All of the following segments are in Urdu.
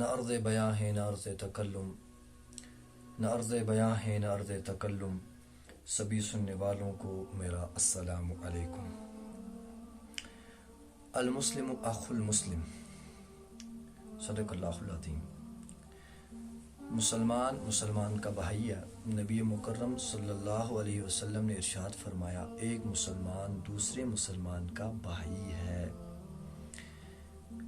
نہ عرض بیاں ہے نہ عرض تکلم، نہ عرض بیاں ہے نہ عرض تکلم، سبھی سننے والوں کو میرا السلام علیکم۔ المسلم اخو المسلم، صدق اللہ العظیم۔ مسلمان کا بھائی ہے۔ نبی مکرم صلی اللہ علیہ وسلم نے ارشاد فرمایا، ایک مسلمان دوسرے مسلمان کا بھائی ہے۔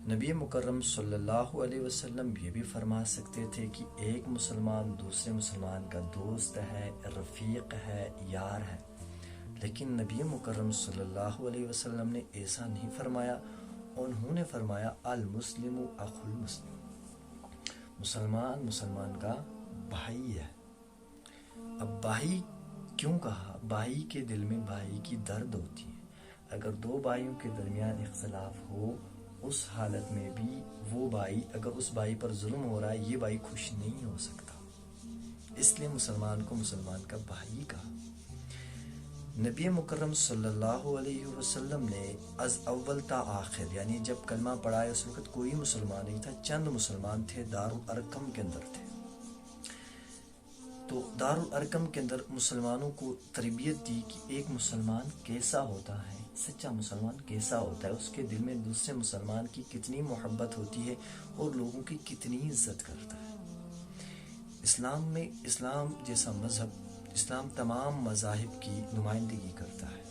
نبی مکرم صلی اللہ علیہ وسلم یہ بھی فرما سکتے تھے کہ ایک مسلمان دوسرے مسلمان کا دوست ہے، رفیق ہے، یار ہے، لیکن نبی مکرم صلی اللہ علیہ وسلم نے ایسا نہیں فرمایا۔ انہوں نے فرمایا المسلم اخو المسلم، مسلمان کا بھائی ہے۔ اب بھائی کیوں کہا؟ بھائی کے دل میں بھائی کی درد ہوتی ہے۔ اگر دو بھائیوں کے درمیان اختلاف ہو، اس حالت میں بھی وہ بھائی، اگر اس بھائی پر ظلم ہو رہا ہے، یہ بھائی خوش نہیں ہو سکتا۔ اس لیے مسلمان کو مسلمان کا بھائی کہا۔ نبی مکرم صلی اللہ علیہ وسلم نے از اول تا آخر، یعنی جب کلمہ پڑھا ہے اس وقت کوئی مسلمان نہیں تھا، چند مسلمان تھے، دارالارقم کے اندر تھے۔ تو دارالارقم کے اندر مسلمانوں کو تربیت دی کہ ایک مسلمان کیسا ہوتا ہے، سچا مسلمان کیسا ہوتا ہے، اس کے دل میں دوسرے مسلمان کی کتنی محبت ہوتی ہے اور لوگوں کی کتنی عزت کرتا ہے۔ اسلام جیسا مذہب، اسلام تمام مذاہب کی نمائندگی کرتا ہے۔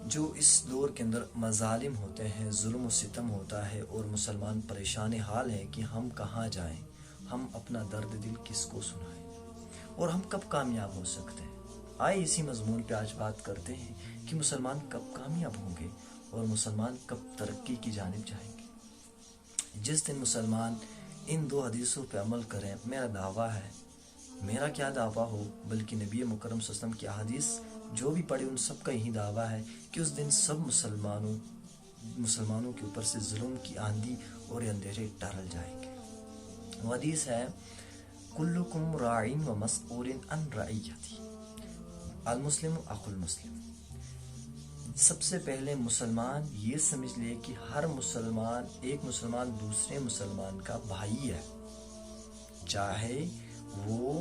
جو اس دور کے اندر مظالم ہوتے ہیں، ظلم و ستم ہوتا ہے اور مسلمان پریشان حال ہیں کہ ہم کہاں جائیں، ہم اپنا درد دل کس کو سنائیں اور ہم کب کامیاب ہو سکتے ہیں۔ آئے اسی مضمون پہ آج بات کرتے ہیں کہ مسلمان کب کامیاب ہوں گے اور مسلمان کب ترقی کی جانب جائیں گے۔ جس دن مسلمان ان دو حدیثوں پہ عمل کریں، میرا دعویٰ ہے، میرا کیا دعویٰ ہو بلکہ نبی مکرم صلی اللہ علیہ وسلم کی احادیث جو بھی پڑھے ان سب کا یہی دعویٰ ہے کہ اس دن سب مسلمانوں کے اوپر سے ظلم کی آندھی اور اندھیرے ٹال جائیں گے۔ وہ حدیث ہے، کلکم راعٍ و مسئول عن رعیتہ، المسلم اخو المسلم۔ سب سے پہلے مسلمان یہ سمجھ لے کہ ہر مسلمان، ایک مسلمان دوسرے مسلمان کا بھائی ہے، چاہے وہ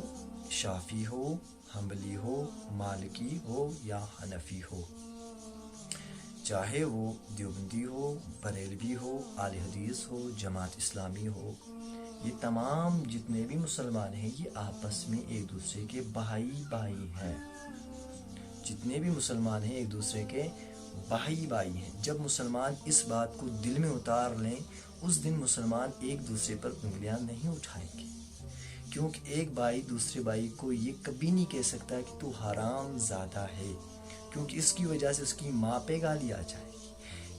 شافعی ہو، حنبلی ہو، مالکی ہو یا حنفی ہو، چاہے وہ دیوبندی ہو، بریلوی ہو، اہل حدیث ہو، جماعت اسلامی ہو، یہ تمام جتنے بھی مسلمان ہیں یہ آپس میں ایک دوسرے کے بھائی ہیں۔ جتنے بھی مسلمان ہیں ایک دوسرے کے بھائی ہیں۔ جب مسلمان اس بات کو دل میں اتار لیں، اس دن مسلمان ایک دوسرے پر انگلیاں نہیں اٹھائیں گے، کیونکہ ایک بھائی دوسرے بھائی کو یہ کبھی نہیں کہہ سکتا کہ تو حرام زادہ ہے، کیونکہ اس کی وجہ سے اس کی ماں پہ گالی آ جائے گی۔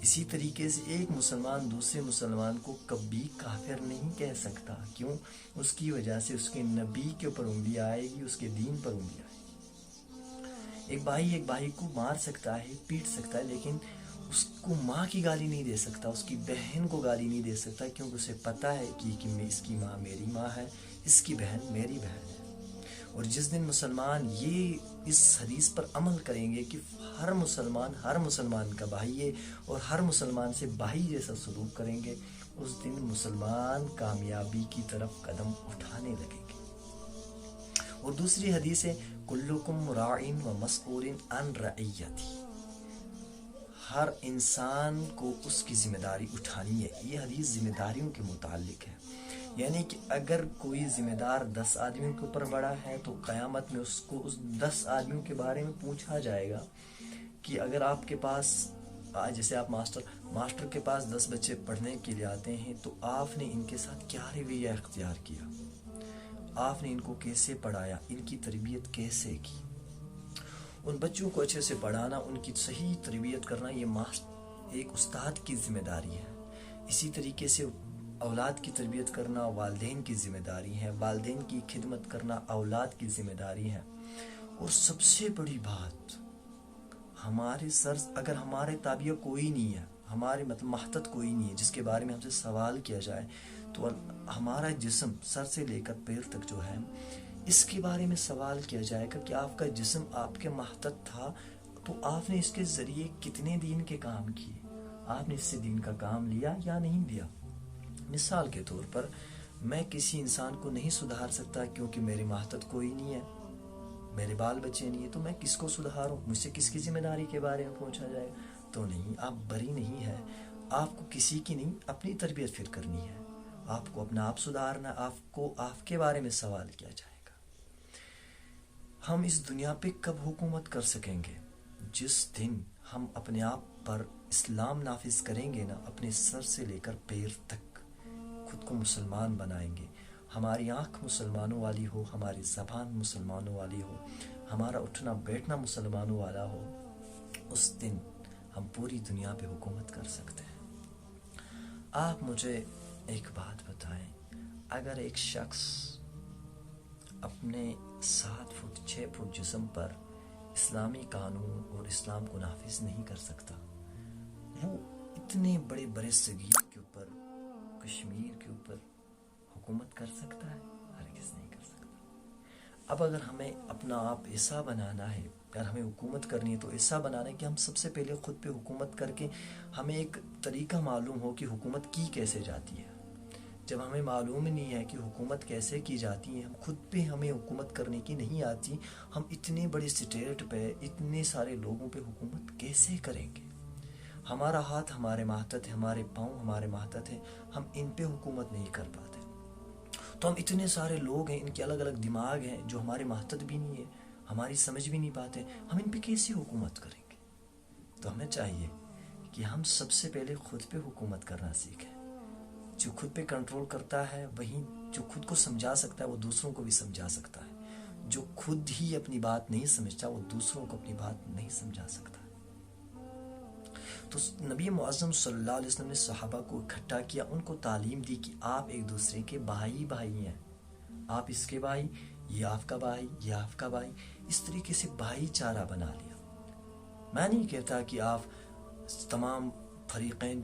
اسی طریقے سے ایک مسلمان دوسرے مسلمان کو کبھی کافر نہیں کہہ سکتا، کیوں؟ اس کی وجہ سے اس کے نبی کے اوپر انگلی آئے گی، اس کے دین پر انگلی آئے گی۔ ایک بھائی کو مار سکتا ہے، پیٹ سکتا ہے، لیکن اس کو ماں کی گالی نہیں دے سکتا، اس کی بہن کو گالی نہیں دے سکتا، کیونکہ اسے پتہ ہے کہ اس کی ماں میری ماں ہے، اس کی بہن میری بہن ہے۔ اور جس دن مسلمان یہ اس حدیث پر عمل کریں گے کہ ہر مسلمان کا بھائی ہے اور ہر مسلمان سے بھائی جیسا سلوک کریں گے، اس دن مسلمان کامیابی کی طرف قدم اٹھانے لگیں گے۔ اور دوسری حدیث ہے، کلکم راعٍ و مسئول عن رعیتہ، ہر انسان کو اس کی ذمہ داری اٹھانی ہے۔ یہ حدیث ذمہ داریوں کے متعلق ہے، یعنی کہ اگر کوئی ذمہ دار 10 آدمیوں کے اوپر بڑا ہے تو قیامت میں اس کو اس 10 آدمیوں کے بارے میں پوچھا جائے گا کہ اگر آپ کے پاس، جیسے آپ ماسٹر کے پاس 10 بچے پڑھنے کے لیے آتے ہیں تو آپ نے ان کے ساتھ کیا رویہ اختیار کیا، آپ نے ان کو کیسے پڑھایا، ان کی تربیت کیسے کی۔ ان بچوں کو اچھے سے پڑھانا، ان کی صحیح تربیت کرنا، یہ ایک استاد کی ذمہ داری ہے۔ اسی طریقے سے اولاد کی تربیت کرنا والدین کی ذمہ داری ہے، والدین کی خدمت کرنا اولاد کی ذمہ داری ہے۔ اور سب سے بڑی بات، ہمارے سر، اگر ہمارے تابعہ کوئی نہیں ہے، ہمارے محتط کوئی نہیں ہے جس کے بارے میں ہم سے سوال کیا جائے، تو ہمارا جسم سر سے لے کر پیر تک جو ہے، اس کے بارے میں سوال کیا جائے گا کہ آپ کا جسم آپ کے محتط تھا تو آپ نے اس کے ذریعے کتنے دین کے کام کیے، آپ نے اس سے دین کا کام لیا یا نہیں لیا۔ مثال کے طور پر میں کسی انسان کو نہیں سدھار سکتا کیونکہ میرے ماتحت کوئی نہیں ہے، میرے بال بچے نہیں ہیں، تو میں کس کو سدھاروں؟ مجھ سے کس کی ذمہ داری کے بارے میں پوچھا جائے گا؟ تو نہیں، آپ بری نہیں ہے، آپ کو کسی کی نہیں اپنی تربیت پھر کرنی ہے، آپ کو اپنا آپ سدھارنا، آپ کو آپ کے بارے میں سوال کیا جائے گا۔ ہم اس دنیا پہ کب حکومت کر سکیں گے؟ جس دن ہم اپنے آپ پر اسلام نافذ کریں گے نا، اپنے سر سے لے کر پیر تک خود کو مسلمان بنائیں گے، ہماری آنکھ مسلمانوں والی ہو، ہماری زبان مسلمانوں والی ہو، ہمارا اٹھنا بیٹھنا مسلمانوں والا ہو، اس دن ہم پوری دنیا پہ حکومت کر سکتے ہیں۔ آپ مجھے ایک بات بتائیں، اگر ایک شخص اپنے 7 فٹ 6 فٹ جسم پر اسلامی قانون اور اسلام کو نافذ نہیں کر سکتا، وہ اتنے بڑے برے صغیر کے اوپر، کشمیر کے اوپر حکومت کر سکتا ہے؟ ہرگز نہیں کر سکتا۔ اب اگر ہمیں اپنا آپ ایسا بنانا ہے، اگر ہمیں حکومت کرنی ہے تو ایسا بنانا ہے کہ ہم سب سے پہلے خود پہ حکومت کر کے ہمیں ایک طریقہ معلوم ہو کہ حکومت کی کیسے جاتی ہے۔ جب ہمیں معلوم نہیں ہے کہ حکومت کیسے کی جاتی ہے، ہم خود پہ ہمیں حکومت کرنے کی نہیں آتی، ہم اتنے بڑے اسٹیٹ پہ اتنے سارے لوگوں پہ حکومت کیسے کریں گے؟ ہمارا ہاتھ ہمارے ماتحت ہے، ہمارے پاؤں ہمارے ماتحت ہے، ہم ان پہ حکومت نہیں کر پاتے۔ تو ہم اتنے سارے لوگ ہیں، ان کے الگ الگ دماغ ہیں جو ہمارے ماتحت بھی نہیں ہے، ہماری سمجھ بھی نہیں پاتے، ہم ان پہ کیسے حکومت کریں گے؟ تو ہمیں چاہیے کہ ہم سب سے پہلے خود پہ حکومت کرنا سیکھیں۔ جو خود پہ کنٹرول کرتا ہے، وہی جو خود کو سمجھا سکتا ہے وہ دوسروں کو بھی سمجھا سکتا ہے، جو خود ہی اپنی بات نہیں سمجھتا وہ دوسروں کو اپنی بات نہیں سمجھا سکتا۔ تو نبی معظم صلی اللہ علیہ وسلم نے صحابہ کو اکٹھا کیا، ان کو تعلیم دی کہ آپ ایک دوسرے کے بھائی بھائی ہیں، آپ اس کے بھائی، یہ آپ کا بھائی، یہ آپ کا بھائی، اس طریقے سے بھائی چارہ بنا لیا۔ میں نہیں کہتا کہ آپ تمام فریقین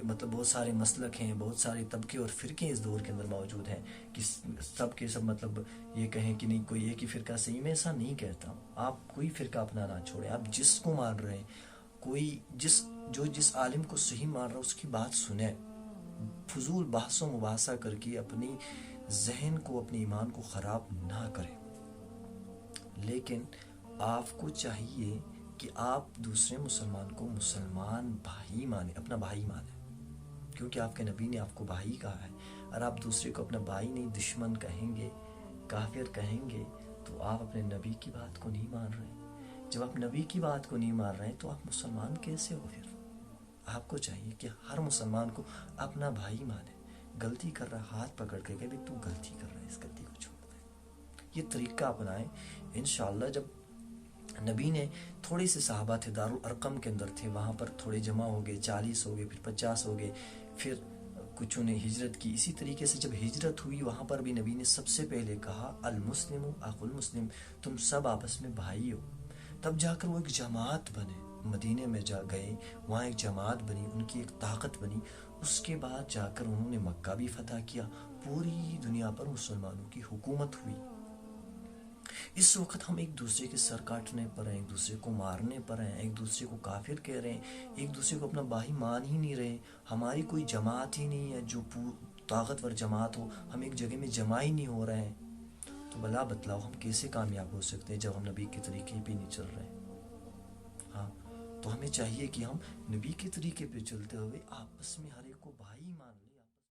مطلب بہت سارے مسلک ہیں، بہت سارے طبقے اور فرقے اس دور کے اندر موجود ہیں کہ سب کے سب مطلب یہ کہیں کہ نہیں کوئی ایک ہی فرقہ صحیح، میں ایسا نہیں کہتا ہوں۔ آپ کوئی فرقہ اپنا نہ چھوڑیں، آپ جس کو مان رہے ہیں، کوئی جس عالم کو صحیح مان رہا ہے اس کی بات سنیں، فضول بحث و مباحثہ کر کے اپنی ذہن کو، اپنے ایمان کو خراب نہ کریں۔ لیکن آپ کو چاہیے کہ آپ دوسرے مسلمان کو مسلمان بھائی مانیں، اپنا بھائی مانیں، کیونکہ آپ کے نبی نے آپ کو بھائی کہا ہے۔ اور آپ دوسرے کو اپنا بھائی نہیں دشمن کہیں گے، کافر کہیں گے، تو آپ اپنے نبی کی بات کو نہیں مان رہے۔ جب آپ نبی کی بات کو نہیں مان رہے تو آپ مسلمان کیسے ہو؟ پھر آپ کو چاہیے کہ ہر مسلمان کو اپنا بھائی مانے، غلطی کر رہا ہاتھ پکڑ کے کہ تو غلطی کر رہا ہے، اس غلطی کو چھوڑ دیں۔ یہ طریقہ اپنائیں، انشاءاللہ جب نبی نے تھوڑے سے صحابہ تھے، دارالارقم کے اندر تھے، وہاں پر تھوڑے جمع ہو گئے، 40 ہو گئے، پھر 50 ہو گئے، پھر کچھ نے ہجرت کی۔ اسی طریقے سے جب ہجرت ہوئی وہاں پر بھی نبی نے سب سے پہلے کہا المسلم اخو المسلم، تم سب آپس میں بھائی ہو۔ تب جا کر وہ ایک جماعت بنے، مدینے میں جا گئے، وہاں ایک جماعت بنی، ان کی ایک طاقت بنی۔ اس کے بعد جا کر انہوں نے مکہ بھی فتح کیا، پوری دنیا پر مسلمانوں کی حکومت ہوئی۔ اس وقت ہم ایک دوسرے کے سر کاٹنے پر ہیں، ایک دوسرے کو مارنے پر ہیں، ایک دوسرے کو کافر کہہ رہے ہیں، ایک دوسرے کو اپنا بھائی مان ہی نہیں رہے۔ ہماری کوئی جماعت ہی نہیں ہے جو طاقتور جماعت ہو، ہم ایک جگہ میں جمع ہی نہیں ہو رہے ہیں، تو بلا بتلاؤ ہم کیسے کامیاب ہو سکتے ہیں جب ہم نبی کے طریقے پہ نہیں چل رہے؟ ہاں، تو ہمیں چاہیے کہ ہم نبی کے طریقے پہ چلتے ہوئے آپس میں ہر